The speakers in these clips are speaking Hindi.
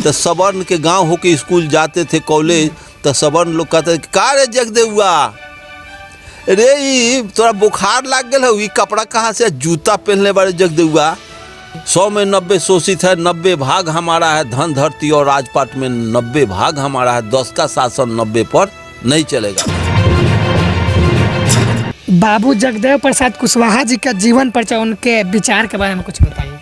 तो सवर्ण के गांव होके स्कूल जाते थे कॉलेज, तो सवर्ण लोग कहते का रे जगदेवा, रे ई तोरा बुखार लग गया है, कपड़ा कहाँ से, जूता पहनने वाले जगदेवा। 100 में 90 शोषित है, 90 भाग हमारा है, धन धरती और राजपाट में 90 भाग हमारा है, 10 का शासन 90 पर नहीं चलेगा। बाबू जगदेव प्रसाद कुशवाहा जी का जीवन परिचय, उनके विचार के बारे में कुछ बताइए।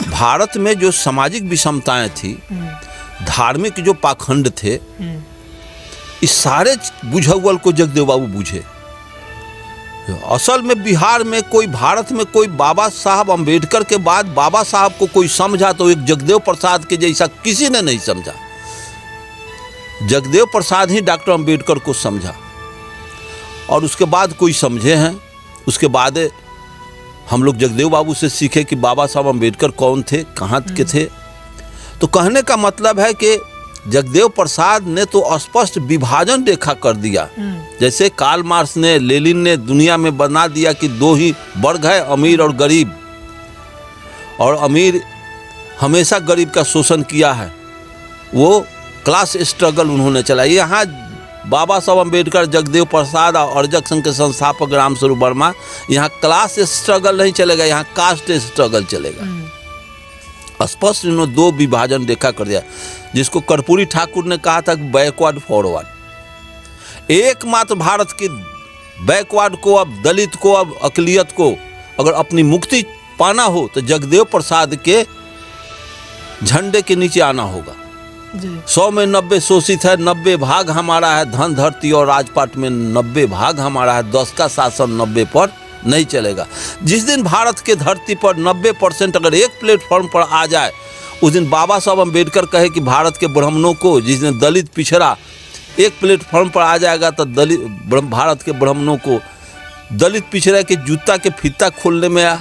भारत में जो सामाजिक विषमताएं थी, धार्मिक जो पाखंड थे, इस सारे बुझौल को जगदेव बाबू बुझे। असल में बिहार में कोई, भारत में कोई बाबा साहब अंबेडकर के बाद बाबा साहब को कोई समझा तो एक जगदेव प्रसाद के जैसा किसी ने नहीं समझा। जगदेव प्रसाद ही डॉक्टर अंबेडकर को समझा, और उसके बाद कोई समझे हैं। उसके बाद हम लोग जगदेव बाबू से सीखे कि बाबा साहब अंबेडकर कौन थे, कहाँ के थे। तो कहने का मतलब है कि जगदेव प्रसाद ने तो स्पष्ट विभाजन रेखा कर दिया। जैसे कार्ल मार्क्स ने, लेनिन ने दुनिया में बना दिया कि दो ही वर्ग है, अमीर और गरीब, और अमीर हमेशा गरीब का शोषण किया है, वो क्लास स्ट्रगल उन्होंने चलाया। यहाँ बाबा साहब अंबेडकर, जगदेव प्रसाद और अर्जक संघ के संस्थापक रामस्वरूप वर्मा, यहाँ क्लास स्ट्रगल नहीं चलेगा, यहाँ कास्ट स्ट्रगल चलेगा। स्पष्ट इन्होंने दो विभाजन रेखा कर दिया, जिसको कर्पूरी ठाकुर ने कहा था बैकवर्ड फॉरवर्ड। एकमात्र भारत की बैकवर्ड को, अब दलित को, अब अकलियत को अगर अपनी मुक्ति पाना हो तो जगदेव प्रसाद के झंडे के नीचे आना होगा। 100 में 90 शोषित है, 90 भाग हमारा है, धन धरती और राजपाट में 90 भाग हमारा है, 10 का शासन 90 पर नहीं चलेगा। जिस दिन भारत के धरती पर 90% अगर एक प्लेटफॉर्म पर आ जाए, उस दिन बाबा साहब अंबेडकर कहे कि भारत के ब्राह्मणों को, जिस दिन दलित पिछड़ा एक प्लेटफॉर्म पर आ जाएगा, तो भारत के ब्राह्मणों को दलित पिछड़े के जूता के फीता खोलने में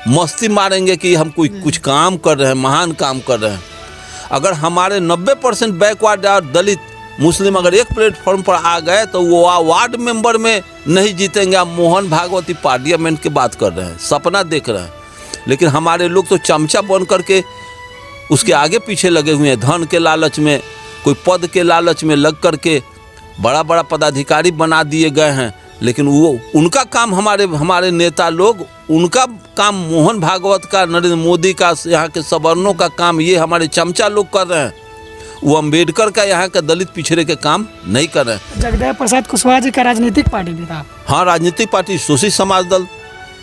मस्ती मारेंगे कि हम कोई कुछ काम कर रहे हैं, महान काम कर रहे हैं। अगर हमारे 90% बैकवर्ड और दलित मुस्लिम अगर एक प्लेटफॉर्म पर आ गए तो वो वार्ड मेंबर में नहीं जीतेंगे। आप मोहन भागवती पार्लियामेंट की बात कर रहे हैं, सपना देख रहे हैं, लेकिन हमारे लोग तो चमचा बन करके उसके आगे पीछे लगे हुए हैं। धन के लालच में, कोई पद के लालच में लग करके बड़ा बड़ा पदाधिकारी बना दिए गए हैं, लेकिन वो उनका काम, हमारे नेता लोग, उनका काम मोहन भागवत का, नरेंद्र मोदी का, यहाँ के सवर्णों का काम ये हमारे चमचा लोग कर रहे हैं। वो अंबेडकर का, यहाँ का दलित पिछड़े के काम नहीं कर रहे हैं। जगदेव प्रसाद कुशवाहा जी का राजनीतिक पार्टी भी था। हाँ, राजनीतिक पार्टी शोषित समाज दल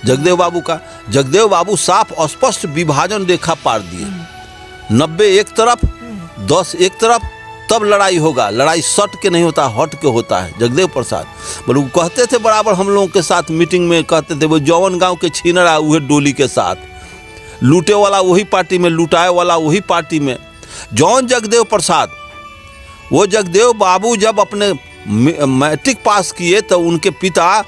जगदेव बाबू का। जगदेव बाबू साफ स्पष्ट विभाजन रेखा पार दिए। 90 एक तरफ, 10 एक तरफ, तब लड़ाई होगा। लड़ाई सट के नहीं होता, हट के होता है। जगदेव प्रसाद बोलो कहते थे बराबर हम लोगों के साथ मीटिंग में, कहते थे वो जौवन गांव के छीनरा हुए डोली के साथ, लूटे वाला वही पार्टी में, लुटाए वाला वही पार्टी में। जौन जगदेव प्रसाद, वो जगदेव बाबू जब अपने मैट्रिक पास किए तो उनके पिता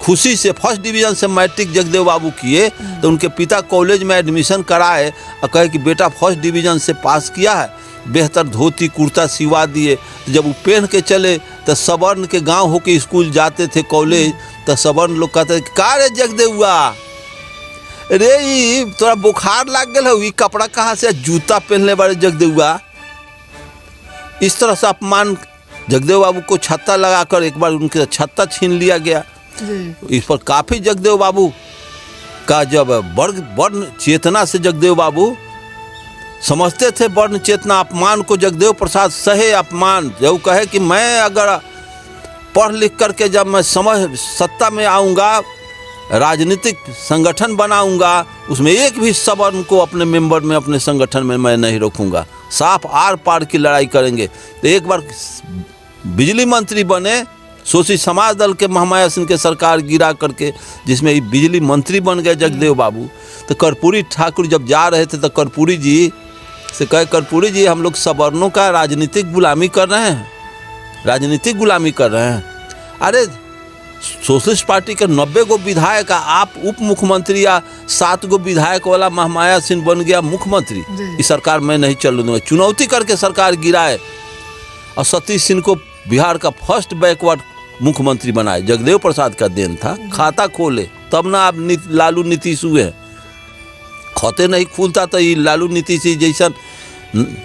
खुशी से, फर्स्ट डिवीज़न से मैट्रिक जगदेव बाबू किए तो उनके पिता कॉलेज में एडमिशन कराए और कहे कि बेटा फर्स्ट डिवीज़न से पास किया है, बेहतर धोती कुर्ता सिवा दिए। तो जब वो पहन के चले तो सवर्ण के गांव होके स्कूल जाते थे कॉलेज, तो सवर्ण लोग कहते का रे जगदेवा, रे ई तोरा बुखार लग गया है, कपड़ा कहाँ से, जूता पहनने वाले जगदेवा। इस तरह से अपमान, जगदेव बाबू को छत्ता लगाकर एक बार उनके छत्ता छीन लिया गया। इस पर काफ़ी जगदेव बाबू का, जब वर्ण चेतना से जगदेव बाबू समझते थे वर्ण चेतना, अपमान को जगदेव प्रसाद सहे। अपमान जब कहे कि मैं अगर पढ़ लिख करके जब मैं सत्ता में आऊँगा, राजनीतिक संगठन बनाऊंगा, उसमें एक भी सवर्ण को अपने मेंबर में, अपने संगठन में मैं नहीं रखूंगा। साफ आर पार की लड़ाई करेंगे। तो एक बार बिजली मंत्री बने, शोषित समाज दल के महामाया सिंह के सरकार गिरा करके, जिसमें बिजली मंत्री बन गए जगदेव बाबू। तो कर्पूरी ठाकुर जब जा रहे थे तो कर्पूरी जी से कहे, कर्पूरी जी हम लोग सवर्णों का राजनीतिक गुलामी कर रहे हैं, राजनीतिक गुलामी कर रहे हैं। अरे सोशलिस्ट पार्टी के 90 गो विधायक, आप उप मुख्यमंत्री या 7 गो विधायक वाला महामाया सिंह बन गया मुख्यमंत्री। इस सरकार में नहीं चल दूंगा, चुनौती करके सरकार गिराए और सतीश सिंह को बिहार का फर्स्ट बैकवर्ड मुख्यमंत्री बनाए। जगदेव प्रसाद का देन था। खाता खोले तब ना आप लालू नीतीश हुए। खाते नहीं खुलता तो ये लालू नीतीश जैसा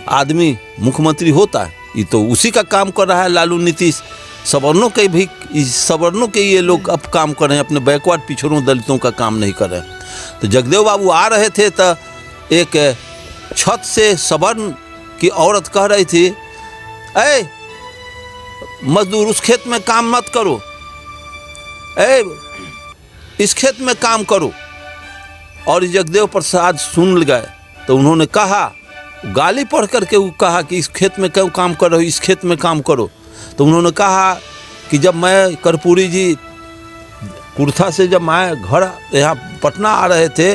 आदमी मुख्यमंत्री होता है। ये तो उसी का काम कर रहा है लालू नीतीश। सवर्णों के भी सवर्णों के ये लोग अब काम कर रहे हैं, अपने बैकवर्ड पिछड़ों दलितों का काम नहीं कर रहे हैं। तो जगदेव बाबू आ रहे थे तो एक छत से सवर्ण की औरत कह रही थी, ए मजदूर उस खेत में काम मत करो, ए इस खेत में काम करो। और जगदेव प्रसाद सुन गए तो उन्होंने कहा, गाली पढ़ करके वो कहा कि इस खेत में क्यों काम कर रहे हो, इस खेत में काम करो। तो उन्होंने कहा कि जब मैं कर्पूरी जी कुर्था से जब मैं घर यहाँ पटना आ रहे थे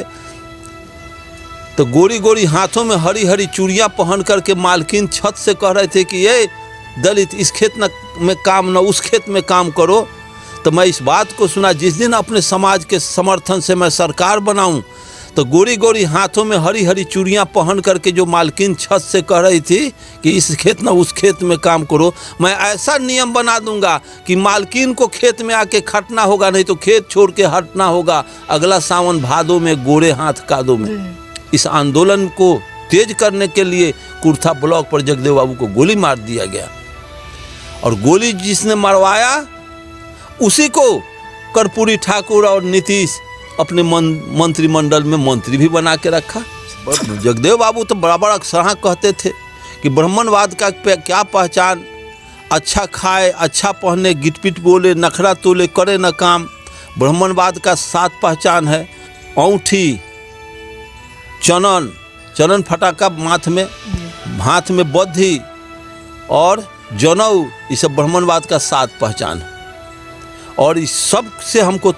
तो गोरी गोरी हाथों में हरी हरी चूड़ियाँ पहन करके मालकिन छत से कह रहे थे कि ये दलित इस खेत में काम न उस खेत में काम करो। तो मैं इस बात को सुना, जिस दिन अपने समाज के समर्थन से मैं सरकार बनाऊं तो गोरी गोरी हाथों में हरी हरी चूड़ियाँ पहन करके जो मालकिन छत से कह रही थी कि इस खेत न उस खेत में काम करो, मैं ऐसा नियम बना दूंगा कि मालकिन को खेत में आके खटना होगा, नहीं तो खेत छोड़ के हटना होगा अगला सावन भादों में गोरे हाथ कादों में। इस आंदोलन को तेज करने के लिए कुर्था ब्लॉक पर जगदेव बाबू को गोली मार दिया गया। और गोली जिसने मरवाया उसी को कर्पूरी ठाकुर और नीतीश अपने मंत्रिमंडल में मंत्री भी बना के रखा। जगदेव बाबू तो बड़ा बड़ा सराह कहते थे कि ब्राह्मणवाद का क्या पहचान, अच्छा खाए अच्छा पहने गिटपिट बोले नखरा तोले करे न काम। ब्राह्मणवाद का 7 पहचान है, औंठी चनन फटाका हाथ में बद्धी और जनऊ, ये सब ब्राह्मणवाद का 7 पहचान है। और इस सब से हमको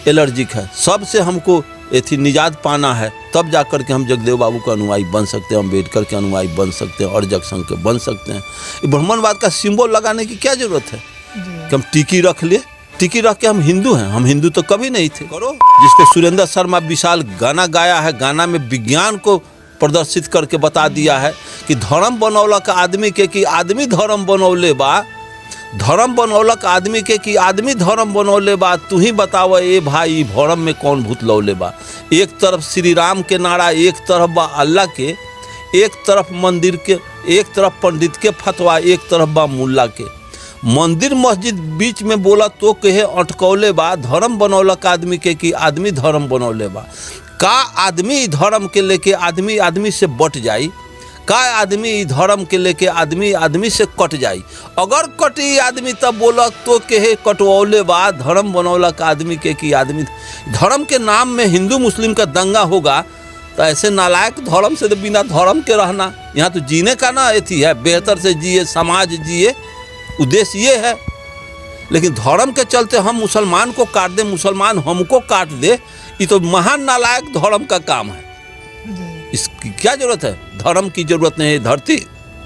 एलर्जिक है, सब से हमको एथी निजात पाना है, तब जाकर के हम जगदेव बाबू का अनुयायी बन सकते हैं, अम्बेडकर के अनुयायी बन सकते हैं और जगसंघ के बन सकते हैं। ये ब्राह्मणवाद का सिंबल लगाने की क्या जरूरत है कि हम टिकी रख ले, टिकी रख के हम हिंदू हैं। हम हिंदू तो कभी नहीं थे। करो जिसको सुरेंद्र शर्मा विशाल गाना गाया है, गाना में विज्ञान को प्रदर्शित करके बता दिया है कि धर्म बनौलक आदमी के कि आदमी धर्म बनौले बा, धर्म बनौलक आदमी के कि आदमी धर्म बनौले बा, तू ही बताव ए भाई भरम में कौन भूत लौले बा। एक तरफ श्री राम के नारा, एक तरफ बा अल्लाह के, एक तरफ मंदिर के, एक तरफ पंडित के फतवा, एक तरफ बा मुल्ला के। मंदिर मस्जिद बीच में बोला तो कहे अटकौले बा, धर्म बनौलक आदमी के कि आदमी धर्म बनौले बा। का आदमी धर्म के लेके आदमी आदमी से बट जाई, का आदमी धर्म के लेके आदमी आदमी से कट जाई। अगर कटी आदमी तब बोलक तो कहे कटवौले बा, धर्म बनौलक आदमी के कि आदमी। धर्म के नाम में हिंदू मुस्लिम का दंगा होगा तो ऐसे नालायक धर्म से तो बिना धर्म के रहना, यहाँ तो जीने का ना एथी है, बेहतर से जिए समाज जिए, उद्देश्य ये है। लेकिन धर्म के चलते हम मुसलमान को काट दे, मुसलमान हमको काट दे, ये तो महान नालायक धर्म का काम है। इसकी क्या जरूरत है? धर्म की जरूरत नहीं है, धरती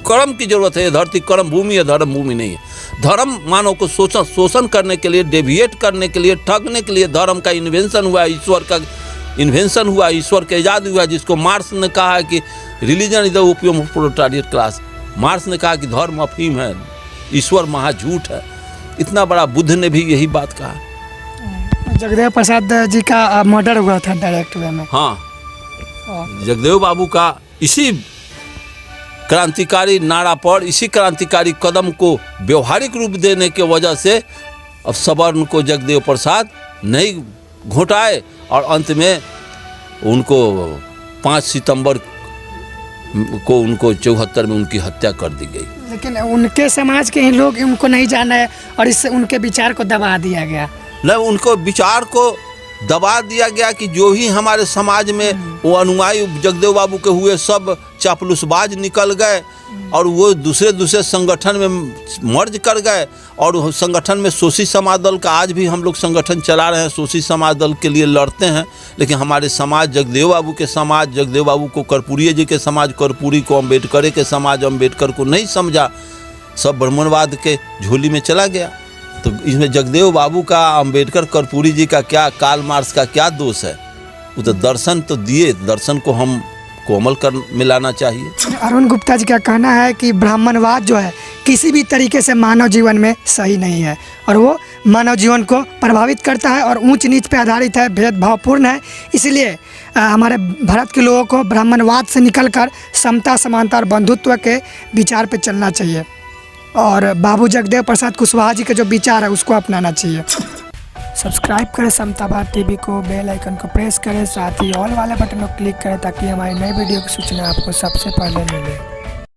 कर्म की जरूरत है। धरती कर्म भूमि है, धर्म भूमि नहीं है। धर्म मानव को शोषण करने के लिए, डेविएट करने के लिए, ठगने के लिए धर्म का इन्वेंशन हुआ, ईश्वर का इन्वेंशन हुआ, ईश्वर का ईजाद हुआ, जिसको मार्क्स ने कहा है कि religion is the opium of proletariat class. Marx ने कहा कि धर्म अफीम है, ईश्वर महाझूठ है। इतना बड़ा बुद्ध ने भी यही बात कहा। जगदेव प्रसाद जी का मर्डर हुआ था डायरेक्ट वे में। हाँ, जगदेव बाबू का इसी क्रांतिकारी नारा पर, इसी क्रांतिकारी कदम को व्यवहारिक रूप देने के वजह से अब सवर्ण को जगदेव प्रसाद नहीं घोटाए और अंत में उनको 5 सितंबर को उनको 74 में उनकी हत्या कर दी गई। लेकिन उनके समाज के ही लोग उनको नहीं जाना है और इससे उनके विचार को दबा दिया गया। नहीं, उनको विचार को दबा दिया गया कि जो ही हमारे समाज में वो अनुयायी जगदेव बाबू के हुए सब चापलूसबाज निकल गए और वो दूसरे संगठन में मर्ज कर गए। और संगठन में शोषित समाज दल का आज भी हम लोग संगठन चला रहे हैं, शोषित समाज दल के लिए लड़ते हैं। लेकिन हमारे समाज जगदेव बाबू के समाज, जगदेव बाबू को कर्पूरी जी के समाज, कर्पूरी को अम्बेडकर के समाज अम्बेडकर को नहीं समझा, सब ब्राह्मणवाद के झोली में चला गया। तो इसमें जगदेव बाबू का, अम्बेडकर, कर्पूरी जी का क्या, कार्ल मार्क्स का क्या दोष है? वो तो दर्शन तो दिए, दर्शन को हम कोमल कर मिलाना चाहिए। अरुण गुप्ता जी का कहना है कि ब्राह्मणवाद जो है किसी भी तरीके से मानव जीवन में सही नहीं है और वो मानव जीवन को प्रभावित करता है और ऊंच नीच पे आधारित है, भेदभावपूर्ण है। इसलिए हमारे भारत के लोगों को ब्राह्मणवाद से निकलकर समता, समानता और बंधुत्व के विचार पे चलना चाहिए और बाबू जगदेव प्रसाद कुशवाहा जी के जो विचार है उसको अपनाना चाहिए। सब्सक्राइब करें समता भारत टीवी को, बेल आइकन को प्रेस करें, साथ ही ऑल वाले बटन को क्लिक करें ताकि हमारी नई वीडियो की सूचना आपको सबसे पहले मिले।